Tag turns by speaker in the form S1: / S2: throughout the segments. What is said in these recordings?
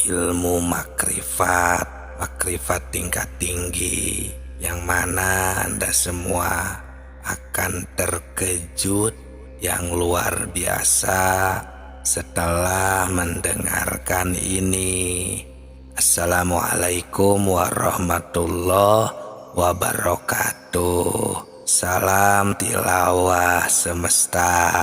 S1: ilmu makrifat tingkat tinggi, yang mana Anda semua akan terkejut yang luar biasa setelah mendengarkan ini. Assalamualaikum warahmatullahi wabarakatuh. Salam tilawah semesta.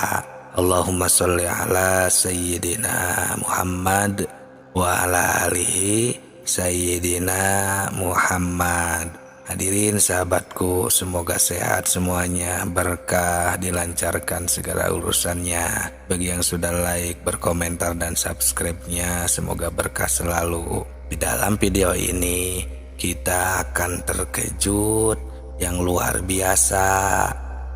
S1: Allahumma sholli ala Sayyidina Muhammad wa ala alihi Sayyidina Muhammad. Hadirin sahabatku, semoga sehat semuanya, berkah, dilancarkan segala urusannya. Bagi yang sudah like, berkomentar, dan subscribe-nya, semoga berkah selalu. Di dalam video ini kita akan terkejut yang luar biasa.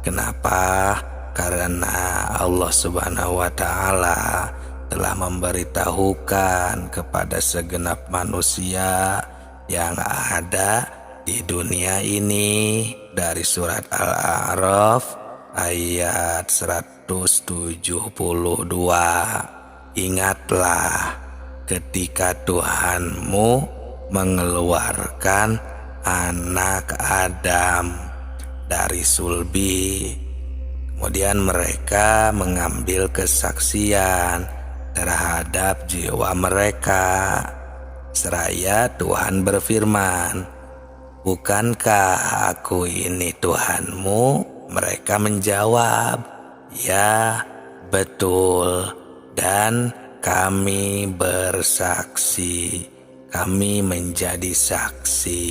S1: Kenapa? Karena Allah Subhanahu wa Ta'ala telah memberitahukan kepada segenap manusia yang ada di dunia ini dari surat Al-A'raf ayat 172. Ingatlah ketika Tuhanmu mengeluarkan anak Adam dari sulbi. Kemudian mereka mengambil kesaksian terhadap jiwa mereka. Seraya Tuhan berfirman, "Bukankah aku ini Tuhanmu?" Mereka menjawab, "Ya, betul, dan kami bersaksi." Kami menjadi saksi.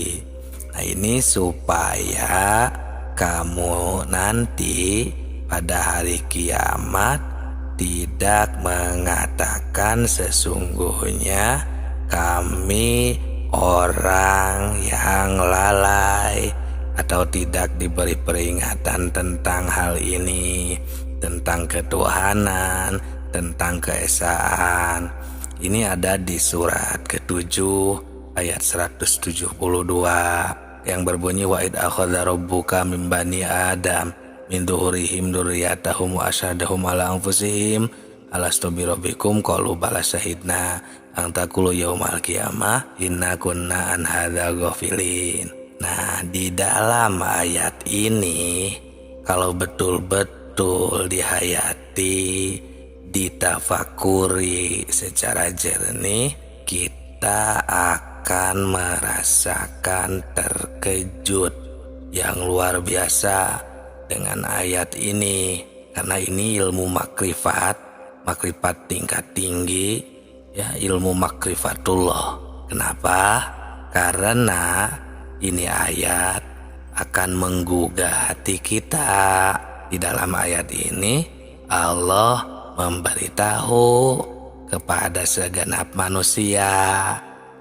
S1: Nah, ini supaya kamu nanti pada hari kiamat tidak mengatakan sesungguhnya kami orang yang lalai, atau tidak diberi peringatan tentang hal ini, tentang ketuhanan, tentang keesaan. Ini ada di surat ke-7 ayat 172 yang berbunyi, "Wa id akhadha rabbuka min bani Adam min dhuhurihim dzurriyyatahum wa asyhadahum ala anfusihim alastu bi rabbikum qalu bala syahidna an taqulu yaumal qiyamah inna kunna an hadza ghafilin." Nah, di dalam ayat ini kalau betul-betul dihayati, ditafakuri secara jernih, kita akan merasakan terkejut yang luar biasa dengan ayat ini. Karena ini ilmu makrifat tingkat tinggi, ya, ilmu makrifatullah. Kenapa? Karena ini ayat akan menggugah hati kita. Di dalam ayat ini Allah memberitahu kepada segenap manusia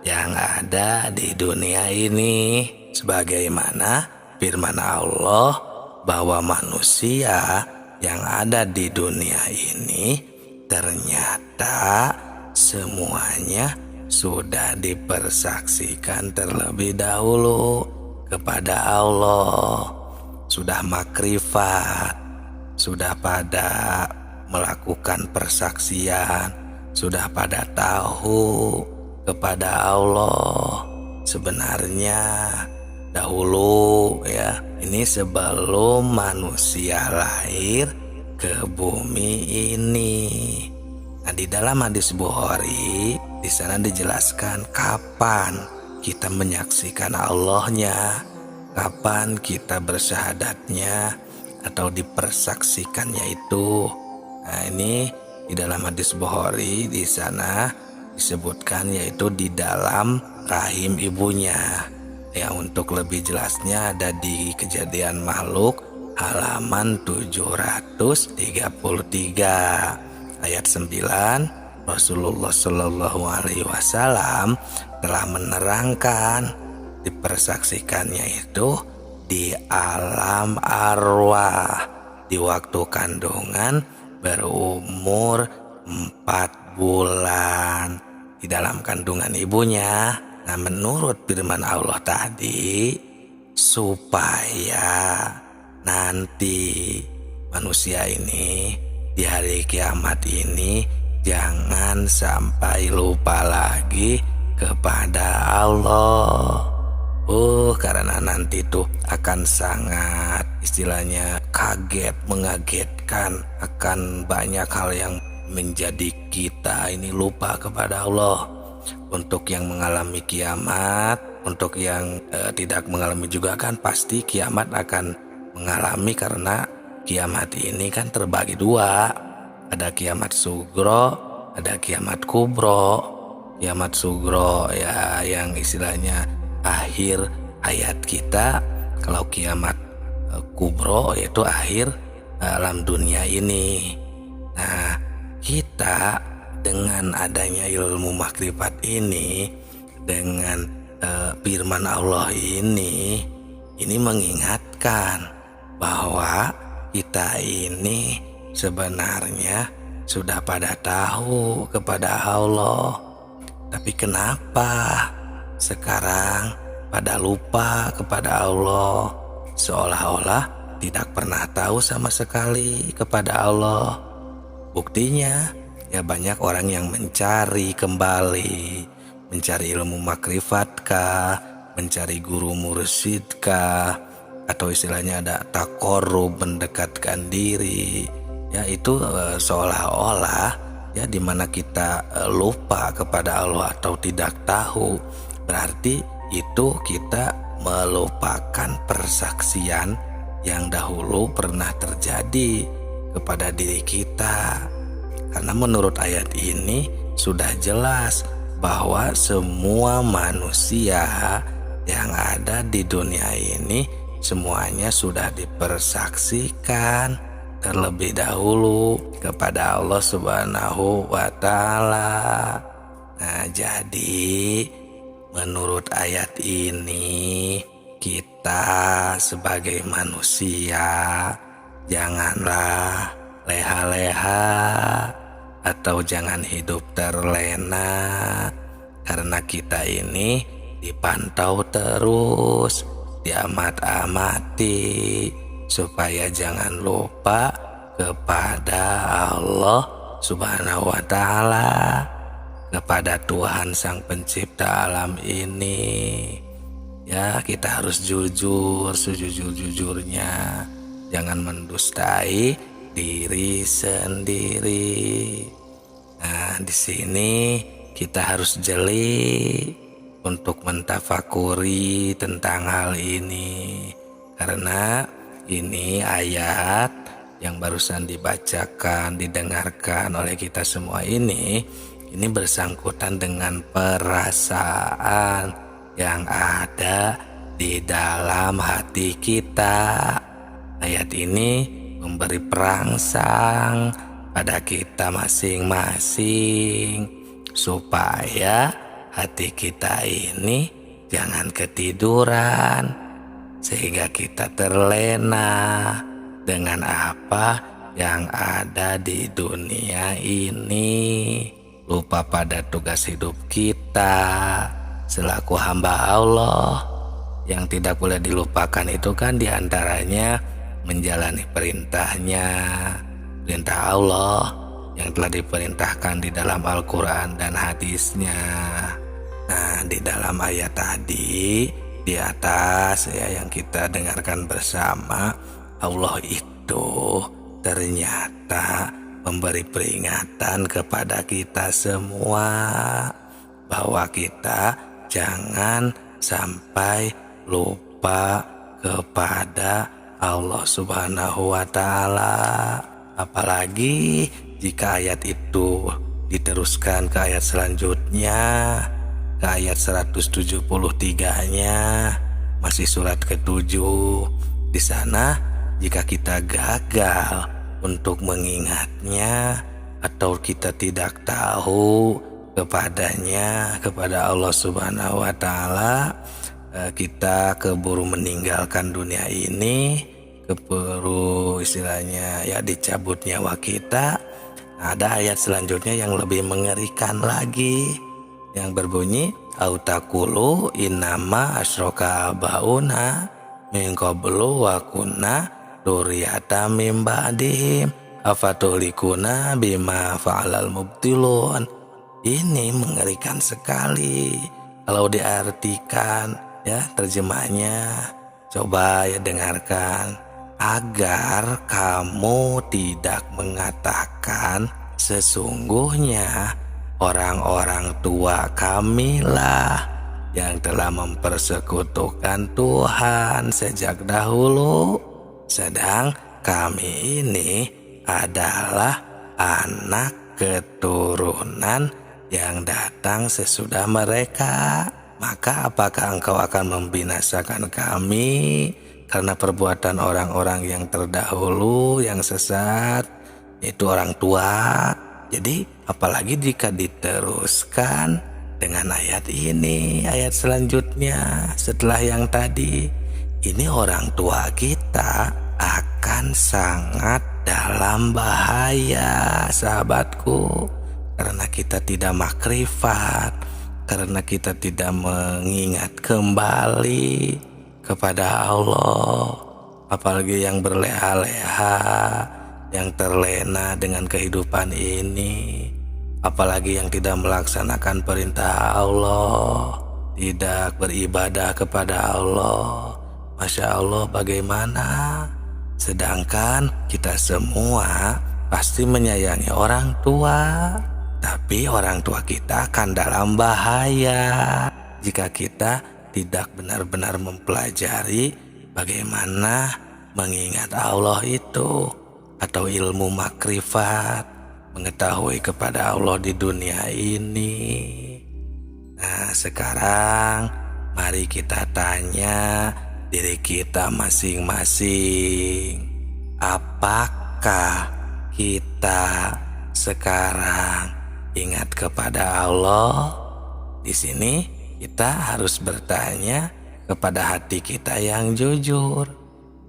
S1: yang ada di dunia ini, sebagaimana firman Allah bahwa manusia yang ada di dunia ini ternyata semuanya sudah dipersaksikan terlebih dahulu kepada Allah, sudah makrifat, sudah pada melakukan persaksian, sudah pada tahu kepada Allah. Sebenarnya dahulu, ya, ini sebelum manusia lahir ke bumi ini. Nah, di dalam hadis Bukhari di sana dijelaskan kapan kita menyaksikan Allahnya, kapan kita bersyahadatnya atau dipersaksikannya itu. Nah, ini di dalam hadis Bukhari di sana disebutkan, yaitu di dalam rahim ibunya. Ya, untuk lebih jelasnya ada di Kejadian Makhluk halaman 733 ayat 9. Rasulullah Shallallahu Alaihi Wasallam telah menerangkan dipersaksikannya itu di alam arwah di waktu kandungan berumur 4 bulan di dalam kandungan ibunya. Nah, menurut firman Allah tadi, supaya nanti manusia ini di hari kiamat ini jangan sampai lupa lagi kepada Allah. Karena nanti tuh akan sangat istilahnya kaget, mengagetkan, akan banyak hal yang menjadi kita ini lupa kepada Allah. Untuk yang mengalami kiamat, untuk yang tidak mengalami juga kan pasti kiamat akan mengalami, karena kiamat ini kan terbagi dua. Ada kiamat sugro, ada kiamat kubro. Kiamat sugro ya yang istilahnya akhir hayat kita. Kalau kiamat kubro yaitu akhir alam dunia ini. Nah, kita dengan adanya ilmu makrifat ini, dengan firman Allah ini mengingatkan bahwa kita ini sebenarnya sudah pada tahu kepada Allah. Tapi kenapa sekarang pada lupa kepada Allah, seolah-olah tidak pernah tahu sama sekali kepada Allah. Buktinya ya banyak orang yang mencari kembali, mencari ilmu makrifat kah, mencari guru mursyid kah, atau istilahnya ada takorub, mendekatkan diri. Ya itu seolah-olah ya dimana kita lupa kepada Allah atau tidak tahu, berarti itu kita melupakan persaksian yang dahulu pernah terjadi kepada diri kita. Karena menurut ayat ini sudah jelas bahwa semua manusia yang ada di dunia ini semuanya sudah dipersaksikan terlebih dahulu kepada Allah Subhanahu wa Ta'ala. Nah, jadi menurut ayat ini kita sebagai manusia janganlah leha-leha atau jangan hidup terlena, karena kita ini dipantau terus, diamat-amati, supaya jangan lupa kepada Allah Subhanahu wa Ta'ala, kepada Tuhan Sang Pencipta alam ini. Ya, kita harus jujur sejujur-jujurnya, jangan mendustai diri sendiri. Nah, di sini kita harus jeli untuk mentafakuri tentang hal ini, karena ini ayat yang barusan dibacakan, didengarkan oleh kita semua ini bersangkutan dengan perasaan yang ada di dalam hati kita. Ayat ini memberi perangsang pada kita masing-masing supaya hati kita ini jangan ketiduran, sehingga kita terlena dengan apa yang ada di dunia ini, lupa pada tugas hidup kita selaku hamba Allah. Yang tidak boleh dilupakan itu kan diantaranya menjalani perintahnya, perintah Allah yang telah diperintahkan di dalam Al-Quran dan hadisnya. Nah, di dalam ayat tadi di atas ya yang kita dengarkan bersama, Allah itu ternyata memberi peringatan kepada kita semua bahwa kita jangan sampai lupa kepada Allah Subhanahu wa Ta'ala. Apalagi jika ayat itu diteruskan ke ayat selanjutnya, ke ayat 173-nya, masih surat ke-7. Di sana jika kita gagal untuk mengingatnya atau kita tidak tahu kepadanya, kepada Allah Subhanahu wa Ta'ala, kita keburu meninggalkan dunia ini, keburu istilahnya ya dicabut nyawa kita. Ada ayat selanjutnya yang lebih mengerikan lagi, yang berbunyi autakulu innama asyraka abauna min qablu wa kunna dzurriyyatan mim ba'dihim afatuhlikuna bima fa'alal mubtilun. Ini mengerikan sekali kalau diartikan ya terjemahnya. Coba ya dengarkan. Agar kamu tidak mengatakan sesungguhnya orang-orang tua kamilah yang telah mempersekutukan Tuhan sejak dahulu, sedang kami ini adalah anak keturunan yang datang sesudah mereka. Maka apakah engkau akan membinasakan kami karena perbuatan orang-orang yang terdahulu yang sesat, itu orang tua? Jadi apalagi jika diteruskan dengan ayat ini, ayat selanjutnya setelah yang tadi, ini orang tua kita akan sangat dalam bahaya, sahabatku, karena kita tidak makrifat, karena kita tidak mengingat kembali kepada Allah, apalagi yang berleha-leha, yang terlena dengan kehidupan ini, apalagi yang tidak melaksanakan perintah Allah, tidak beribadah kepada Allah. Masya Allah, bagaimana? Sedangkan kita semua pasti menyayangi orang tua, tapi orang tua kita akan dalam bahaya jika kita tidak benar-benar mempelajari bagaimana mengingat Allah itu, atau ilmu makrifat, mengetahui kepada Allah di dunia ini. Nah, sekarang mari kita tanya diri kita masing-masing, apakah kita sekarang ingat kepada Allah? Di sini kita harus bertanya kepada hati kita yang jujur.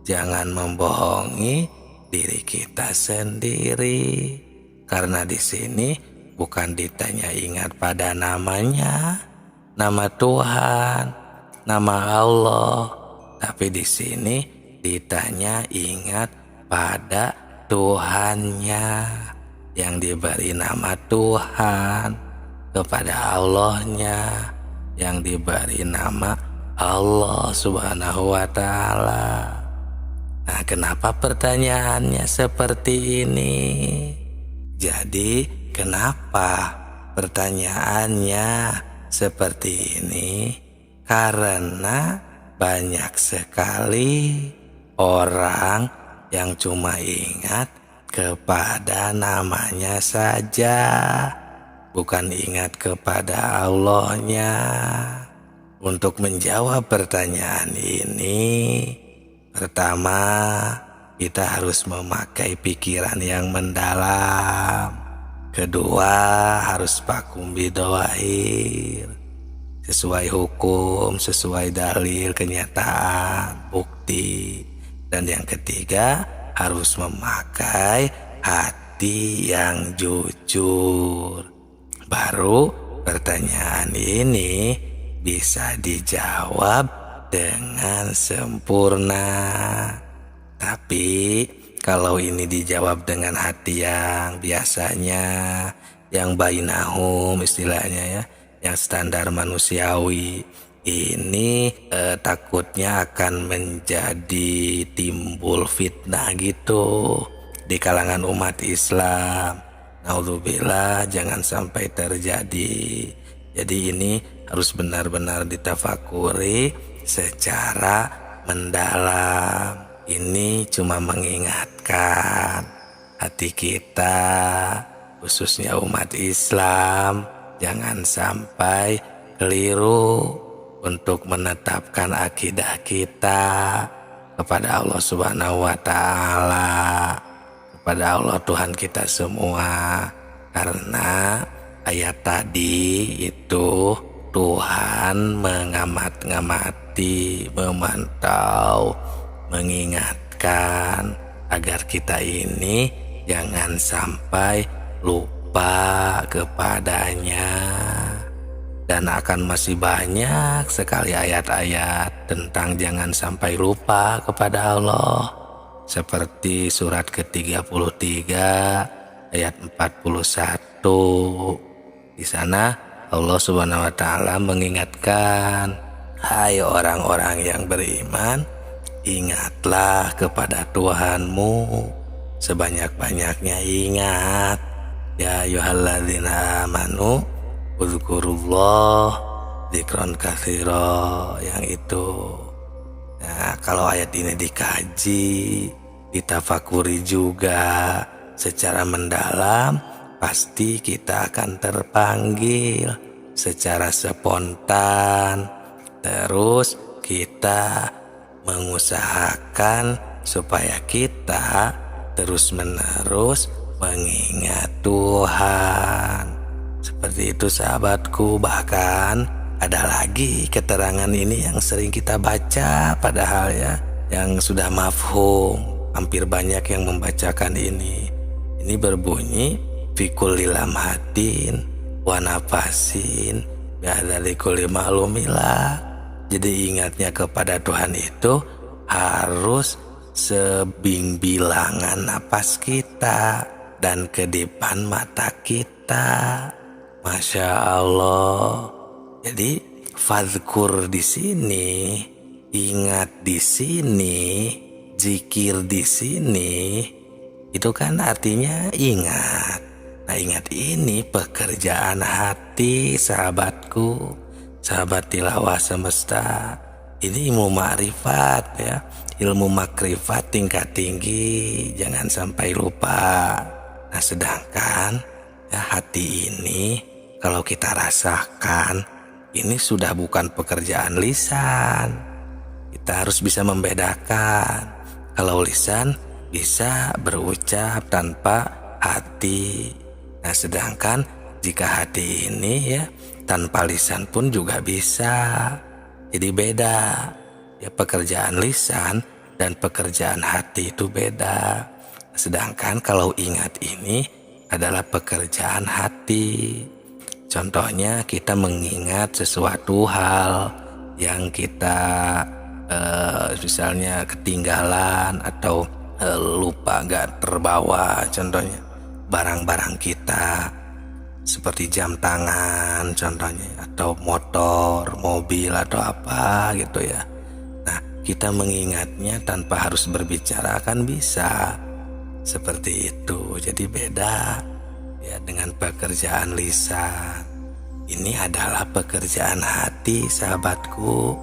S1: Jangan membohongi diri kita sendiri. Karena di sini bukan ditanya ingat pada namanya, nama Tuhan, nama Allah, tapi di sini ditanya ingat pada Tuhannya yang diberi nama Tuhan, kepada Allahnya yang diberi nama Allah Subhanahu wa Ta'ala. Nah, kenapa pertanyaannya seperti ini? Jadi, kenapa pertanyaannya seperti ini? Karena banyak sekali orang yang cuma ingat kepada namanya saja, bukan ingat kepada Allahnya. Untuk menjawab pertanyaan ini, pertama kita harus memakai pikiran yang mendalam. Kedua, harus pakum bidoahir, sesuai hukum, sesuai dalil, kenyataan, bukti. Dan yang ketiga, harus memakai hati yang jujur. Baru pertanyaan ini bisa dijawab dengan sempurna. Tapi kalau ini dijawab dengan hati yang biasanya, yang bainahum istilahnya ya, yang standar manusiawi, ini takutnya akan menjadi timbul fitnah gitu di kalangan umat Islam. Naudzubillah, jangan sampai terjadi. Jadi ini harus benar-benar ditafakuri secara mendalam. Ini cuma mengingatkan hati kita, khususnya umat Islam, jangan sampai keliru untuk menetapkan akidah kita kepada Allah Subhanahu wa Ta'ala, kepada Allah Tuhan kita semua. Karena ayat tadi itu Tuhan mengamat-ngamati, memantau, mengingatkan agar kita ini jangan sampai lupa kepadanya. Dan akan masih banyak sekali ayat-ayat tentang jangan sampai lupa kepada Allah. seperti surat ke-33 ayat 41. Di sana Allah Subhanahu wa taala mengingatkan, "Hai orang-orang yang beriman, ingatlah kepada Tuhanmu sebanyak-banyaknya ingat. Ya ayyuhalladzina amanu uzkurullah dzikron katsira." Yang itu. Nah, kalau ayat ini dikaji, ditafakuri juga secara mendalam, pasti kita akan terpanggil secara spontan. Terus kita mengusahakan supaya kita terus-menerus mengingat Tuhan. Seperti itu sahabatku. Bahkan ada lagi keterangan ini yang sering kita baca, padahal ya yang sudah mafhum. Hampir banyak yang membacakan ini. Ini berbunyi fi kulli lamhatin wa nafasin bi'adzali kulli ma'lumillah. Jadi ingatnya kepada Tuhan itu harus sebimbilangan napas kita dan kedipan mata kita. Masya Allah. Jadi fadzkur di sini, ingat di sini, zikir di sini, itu kan artinya ingat. Nah, ingat ini pekerjaan hati sahabatku, sahabat tilawah semesta. Ini ilmu ma'rifat ya, ilmu makrifat tingkat tinggi, jangan sampai lupa. Nah, sedangkan ya, hati ini kalau kita rasakan, ini sudah bukan pekerjaan lisan. Kita harus bisa membedakan. Kalau lisan bisa berucap tanpa hati. Nah, sedangkan jika hati ini ya tanpa lisan pun juga bisa. Jadi beda. Ya, pekerjaan lisan dan pekerjaan hati itu beda. Sedangkan kalau ingat ini adalah pekerjaan hati. Contohnya kita mengingat sesuatu hal yang kita misalnya ketinggalan atau lupa gak terbawa, contohnya barang-barang kita seperti jam tangan contohnya, atau motor, mobil atau apa gitu ya. Nah, kita mengingatnya tanpa harus berbicara kan bisa. Seperti itu. Jadi beda ya dengan pekerjaan lisan. Ini adalah pekerjaan hati sahabatku.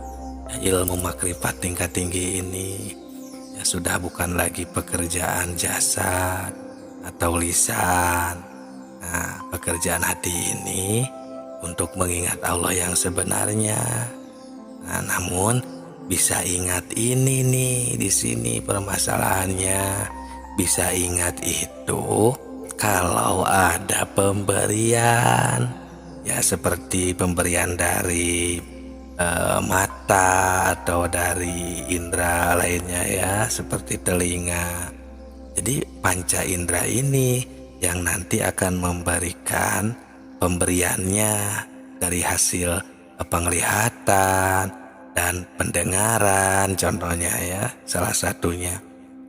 S1: Ya, ilmu makrifat tingkat tinggi ini ya sudah bukan lagi pekerjaan jasad atau lisan. Nah, pekerjaan hati ini untuk mengingat Allah yang sebenarnya. Nah, namun bisa ingat ini nih, di sini permasalahannya. Bisa ingat itu kalau ada pemberian, ya seperti pemberian dari mata atau dari indera lainnya ya, seperti telinga. Jadi panca indera ini yang nanti akan memberikan pemberiannya dari hasil penglihatan dan pendengaran contohnya ya, salah satunya.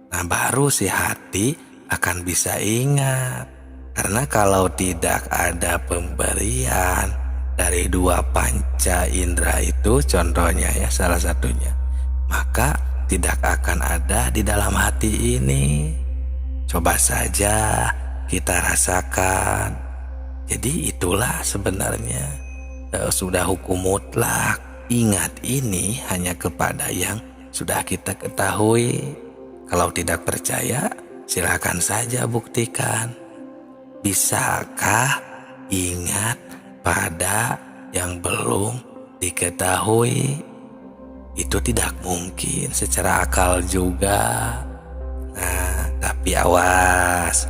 S1: Nah, baru si hati akan bisa ingat. Karena kalau tidak ada pemberian dari dua panca indera itu contohnya ya, salah satunya, maka tidak akan ada di dalam hati ini. Coba saja kita rasakan. Jadi itulah sebenarnya sudah hukum mutlak. Ingat ini hanya kepada yang sudah kita ketahui. Kalau tidak percaya, silakan saja buktikan. Bisakah ingat pada yang belum diketahui? Itu tidak mungkin secara akal juga. Nah, tapi awas.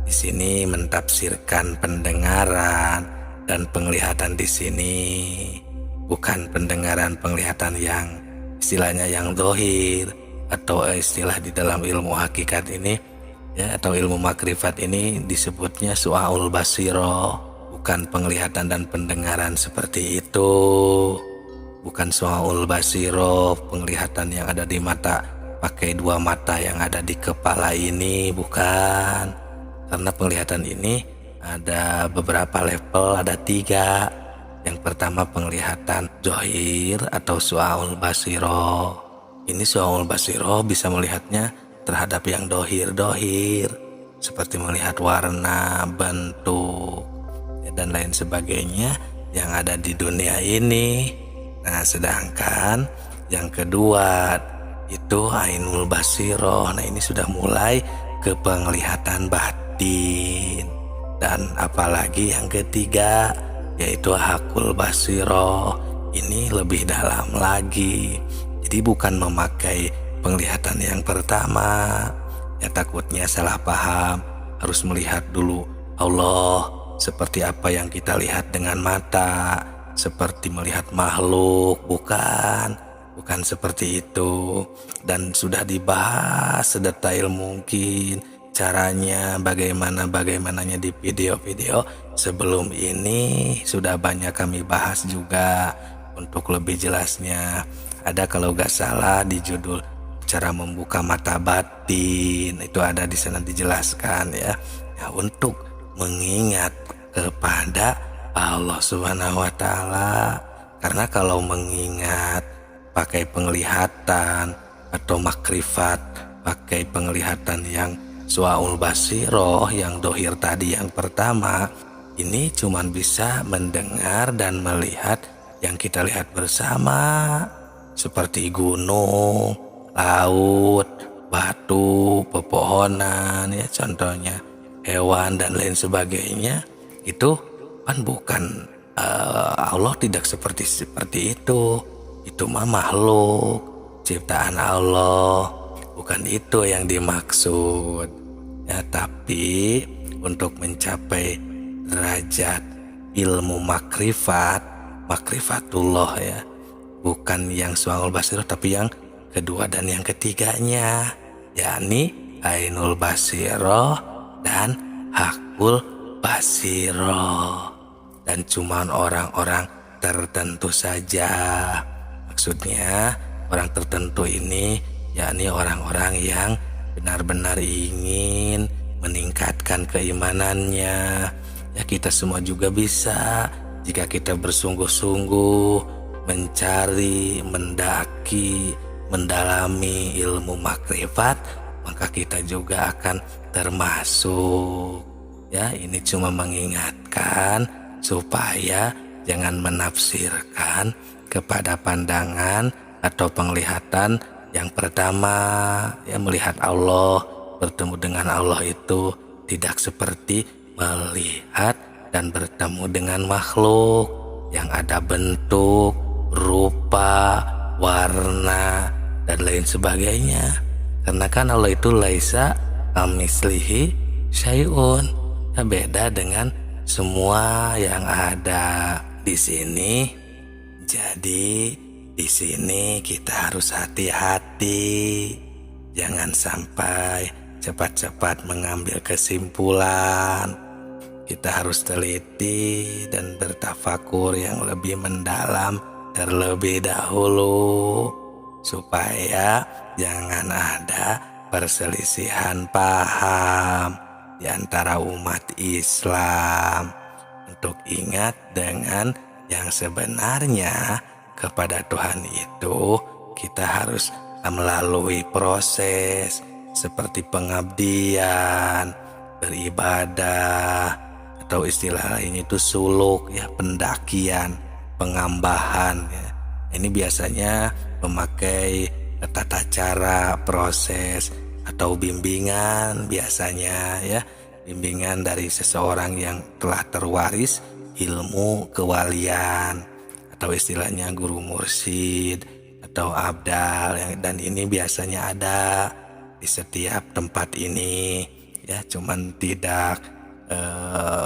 S1: Di sini mentafsirkan pendengaran dan penglihatan di sini bukan pendengaran penglihatan yang istilahnya yang zahir, atau istilah di dalam ilmu hakikat ini ya, atau ilmu makrifat ini disebutnya su'aul basiro, bukan penglihatan dan pendengaran seperti itu. Bukan su'aul basiro, penglihatan yang ada di mata pakai dua mata yang ada di kepala ini, bukan. Karena penglihatan ini ada beberapa level, ada 3. Yang pertama penglihatan zohir atau su'aul basiroh. Ini su'aul basiroh bisa melihatnya terhadap yang dohir-dohir, seperti melihat warna, bentuk, dan lain sebagainya yang ada di dunia ini. Nah, sedangkan yang kedua itu ainul basiroh. Nah, ini sudah mulai ke penglihatan batin. Dan apalagi yang ketiga yaitu hakul basiroh. Ini lebih dalam lagi. Jadi bukan memakai penglihatan yang pertama. Ya, takutnya salah paham. Harus melihat dulu Allah seperti apa yang kita lihat dengan mata, seperti melihat makhluk, bukan seperti itu. Dan sudah dibahas sedetail mungkin caranya, bagaimananya di video-video sebelum ini sudah banyak kami bahas juga. Untuk lebih jelasnya ada, kalau gak salah, di judul cara membuka mata batin, itu ada di sana dijelaskan ya. Ya, untuk mengingat kepada Allah Subhanahu wa Ta'ala. Karena kalau mengingat pakai penglihatan atau makrifat, pakai penglihatan yang su'aul basiroh, yang dohir tadi yang pertama, ini cuman bisa mendengar dan melihat yang kita lihat bersama, seperti gunung, laut, batu, pepohonan, ya contohnya, hewan dan lain sebagainya. Itu kan bukan Allah, tidak seperti itu mah makhluk ciptaan Allah, bukan itu yang dimaksud ya. Tapi untuk mencapai derajat ilmu makrifatullah ya, bukan yang su'aul basirah, tapi yang kedua dan yang ketiganya, yakni ainul basirah dan hakul basirah. Dan cuman orang-orang tertentu saja, maksudnya orang tertentu ini yakni orang-orang yang benar-benar ingin meningkatkan keimanannya. Ya, kita semua juga bisa jika kita bersungguh-sungguh mencari, mendaki, mendalami ilmu makrifat, maka kita juga akan termasuk. Ya, ini cuma mengingatkan supaya jangan menafsirkan kepada pandangan atau penglihatan yang pertama, ya, melihat Allah, bertemu dengan Allah itu tidak seperti melihat dan bertemu dengan makhluk yang ada bentuk, rupa, warna, dan lain sebagainya. Karena kan Allah itu laisa kamislihi syai'un, ya, beda dengan semua yang ada di sini. Jadi di sini kita harus hati-hati, jangan sampai cepat-cepat mengambil kesimpulan. Kita harus teliti dan bertafakur yang lebih mendalam terlebih dahulu, supaya jangan ada perselisihan paham di antara umat Islam. Untuk ingat dengan yang sebenarnya kepada Tuhan itu kita harus melalui proses seperti pengabdian, beribadah, atau istilah lainnya itu suluk, ya, pendakian, pengambahan ya. Ini biasanya memakai tata cara, proses, atau bimbingan biasanya ya, bimbingan dari seseorang yang telah terwaris ilmu kewalian, atau istilahnya guru mursyid atau abdal, dan ini biasanya ada di setiap tempat ini ya. Cuman tidak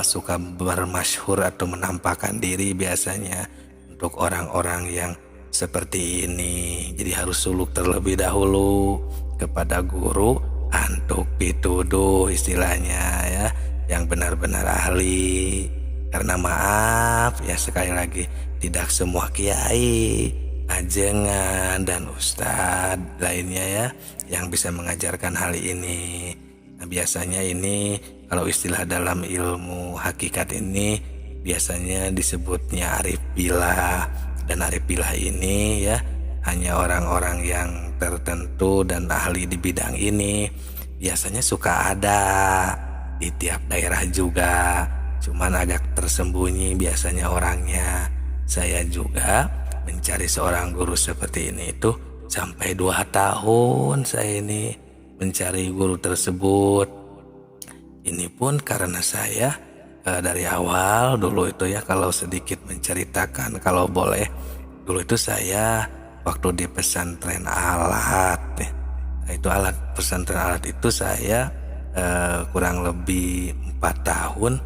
S1: suka bermasyhur atau menampakkan diri biasanya untuk orang-orang yang seperti ini. Jadi harus suluk terlebih dahulu kepada guru antuk pituduh istilahnya ya, yang benar-benar ahli. Karena maaf ya, sekali lagi, tidak semua kiai ajengan dan ustadz lainnya ya yang bisa mengajarkan hal ini. Nah, biasanya ini kalau istilah dalam ilmu hakikat ini biasanya disebutnya arif billah, dan arif billah ini ya hanya orang-orang yang tertentu dan ahli di bidang ini. Biasanya suka ada di tiap daerah juga, cuman agak tersembunyi biasanya orangnya. Saya juga mencari seorang guru seperti ini itu sampai 2 tahun saya ini mencari guru tersebut. Ini pun karena saya dari awal dulu itu ya, kalau sedikit menceritakan kalau boleh, dulu itu saya waktu di pesantren alat ya. Nah, itu alat pesantren alat itu saya kurang lebih 4 tahun.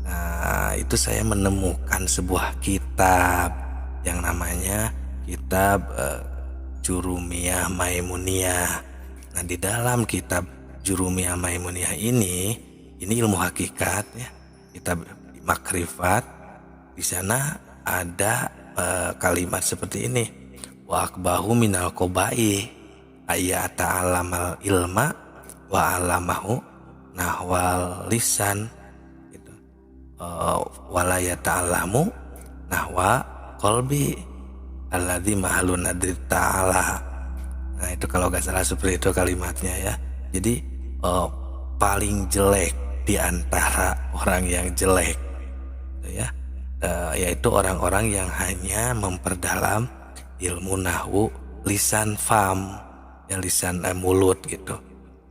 S1: Nah, itu saya menemukan sebuah kitab yang namanya kitab Jurumiyah Maimuniyah. Nah, di dalam kitab Jurumiyah Maimuniyah ini ilmu hakikat ya, kitab makrifat. Di sana ada kalimat seperti ini: wa akbahu minal qobai ayat ta'alamal ilma wa alamahu nahwal lisan gitu. Wala yata'alamu nahwa qalbi alladzi mahalun nadri ta'ala. Nah, itu kalau gak salah seperti itu kalimatnya ya. Jadi paling jelek di antara orang yang jelek ya, yaitu orang-orang yang hanya memperdalam ilmu nahwu lisan fam ya, lisan mulut gitu,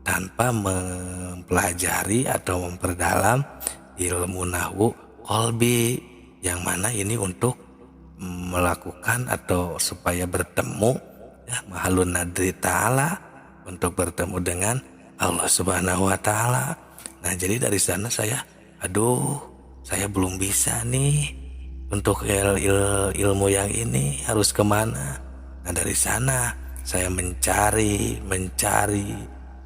S1: tanpa mempelajari atau memperdalam ilmu nahwu qalbi, yang mana ini untuk melakukan atau supaya bertemu ya mahalun nadri ta'ala, untuk bertemu dengan Allah Subhanahu wa taala. Nah, jadi dari sana saya saya belum bisa nih untuk ilmu yang ini, harus kemana. Nah, dari sana saya mencari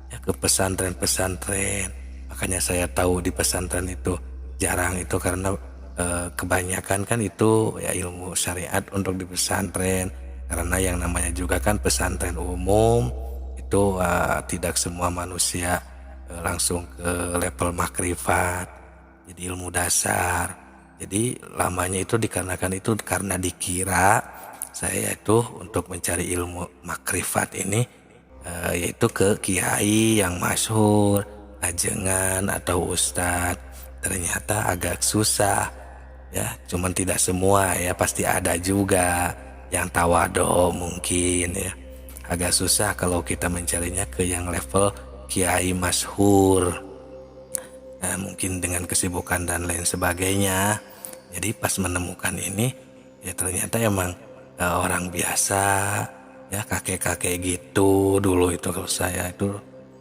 S1: ya ke pesantren-pesantren. Makanya saya tahu di pesantren itu jarang itu, karena kebanyakan kan itu ya ilmu syariat untuk di pesantren, karena yang namanya juga kan pesantren umum itu tidak semua manusia langsung ke level makrifat, jadi ilmu dasar. Jadi lamanya itu dikarenakan itu karena dikira saya itu untuk mencari ilmu makrifat ini yaitu ke kiai yang masyhur, ajengan atau ustadz. Ternyata agak susah ya, cuman tidak semua ya, pasti ada juga yang tawado mungkin ya. Agak susah kalau kita mencarinya ke yang level kiai masyhur. Nah, mungkin dengan kesibukan dan lain sebagainya. Jadi pas menemukan ini ya ternyata emang orang biasa ya, kakek-kakek gitu dulu itu. Kalau saya itu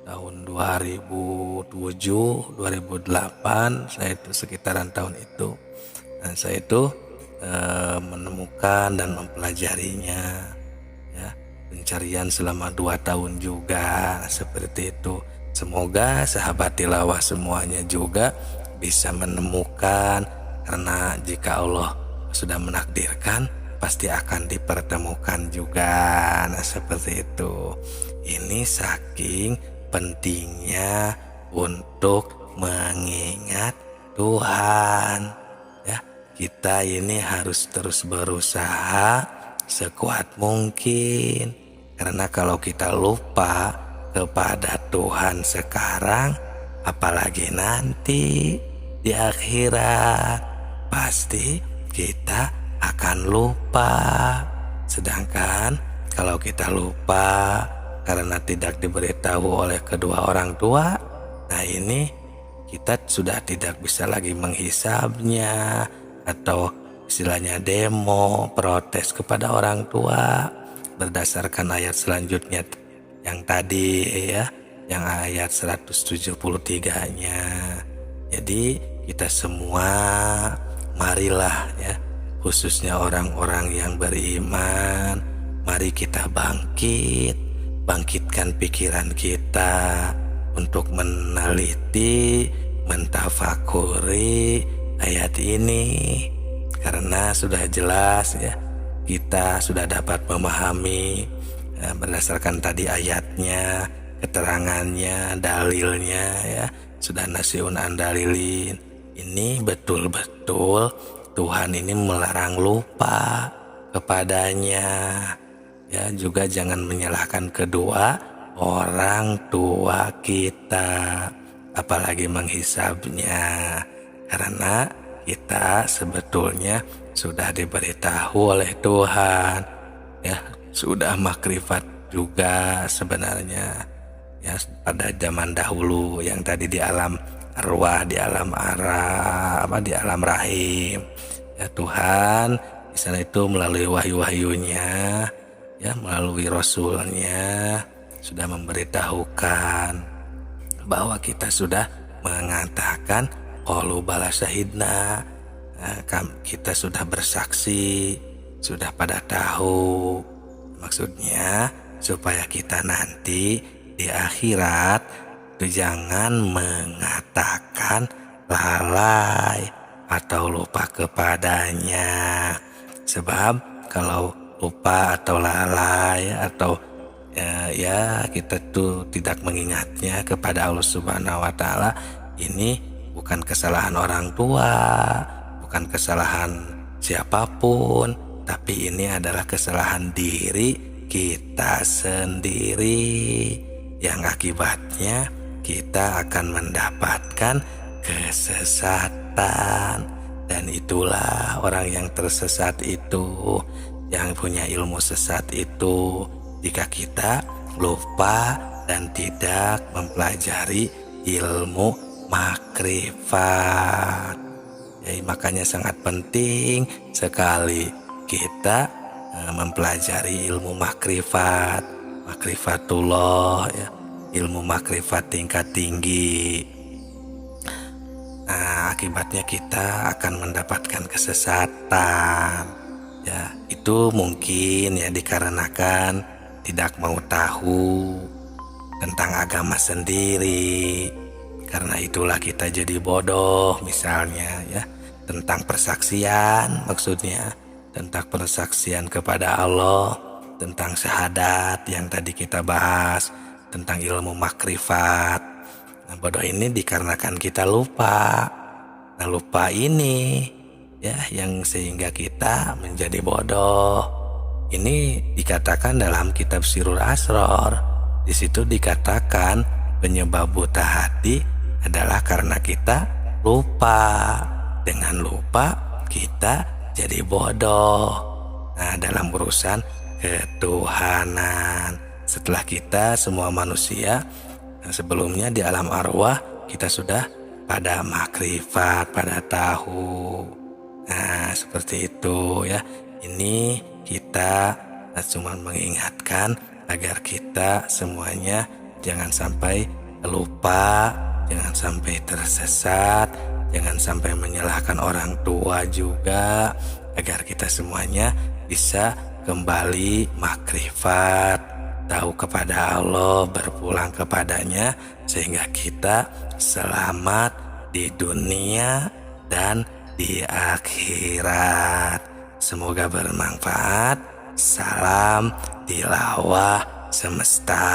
S1: tahun 2007 2008 saya itu sekitaran tahun itu. Dan saya itu menemukan dan mempelajarinya ya, pencarian selama 2 tahun juga seperti itu. Semoga sahabat tilawah semuanya juga bisa menemukan, karena jika Allah sudah menakdirkan pasti akan dipertemukan juga. Nah, seperti itu. Ini saking pentingnya untuk mengingat Tuhan ya. Kita ini harus terus berusaha sekuat mungkin, karena kalau kita lupa kepada Tuhan sekarang, apalagi nanti di akhirat, pasti kita akan lupa. Sedangkan kalau kita lupa karena tidak diberitahu oleh kedua orang tua, nah ini kita sudah tidak bisa lagi menghisabnya, atau istilahnya demo, protes kepada orang tua berdasarkan ayat selanjutnya yang tadi ya, yang ayat 173-nya. Jadi kita semua marilah ya, khususnya orang-orang yang beriman, mari kita bangkitkan pikiran kita untuk meneliti, mentafakuri ayat ini, karena sudah jelas ya, kita sudah dapat memahami berdasarkan tadi ayatnya, keterangannya, dalilnya ya, sudah nasiun andalilin. Ini betul-betul Tuhan ini melarang lupa kepadanya. Ya, juga jangan menyalahkan kedua orang tua kita, apalagi menghisabnya, karena kita sebetulnya sudah diberitahu oleh Tuhan, ya sudah makrifat juga sebenarnya, ya pada zaman dahulu yang tadi di alam arwah, di alam di alam rahim, ya Tuhan di sana itu melalui wahyu-wahyunya, ya melalui rasulnya sudah memberitahukan bahwa kita sudah mengatakan qalu bala syahidna, kita sudah bersaksi, sudah pada tahu. Maksudnya supaya kita nanti di akhirat itu jangan mengatakan lalai atau lupa kepadanya. Sebab kalau lupa atau lalai atau ya kita tuh tidak mengingatnya kepada Allah Subhanahu wa taala, ini bukan kesalahan orang tua, bukan kesalahan siapapun, tapi ini adalah kesalahan diri kita sendiri, yang akibatnya kita akan mendapatkan kesesatan. Dan itulah orang yang tersesat itu, yang punya ilmu sesat itu, jika kita lupa dan tidak mempelajari ilmu makrifat. Ya, makanya sangat penting sekali kita mempelajari ilmu makrifat, makrifatullah, ya, ilmu makrifat tingkat tinggi. Nah, akibatnya kita akan mendapatkan kesesatan. Ya, itu mungkin ya dikarenakan tidak mau tahu tentang agama sendiri. Karena itulah kita jadi bodoh misalnya ya, tentang persaksian, maksudnya tentang persaksian kepada Allah, tentang syahadat yang tadi kita bahas, tentang ilmu makrifat. Nah, bodoh ini dikarenakan kita lupa. Nah, lupa ini ya yang sehingga kita menjadi bodoh. Ini dikatakan dalam kitab Sirrul Asrar. Di situ dikatakan penyebab buta hati adalah karena kita lupa. Dengan lupa kita jadi bodoh. Nah, dalam urusan ketuhanan, setelah kita semua manusia sebelumnya di alam arwah kita sudah pada makrifat, pada tahu. Nah, seperti itu ya. Ini kita cuma mengingatkan agar kita semuanya jangan sampai lupa, jangan sampai tersesat, jangan sampai menyalahkan orang tua juga, agar kita semuanya bisa kembali makrifat, tahu kepada Allah, berpulang kepadanya, sehingga kita selamat di dunia dan di akhirat. Semoga bermanfaat. Salam tilawah semesta.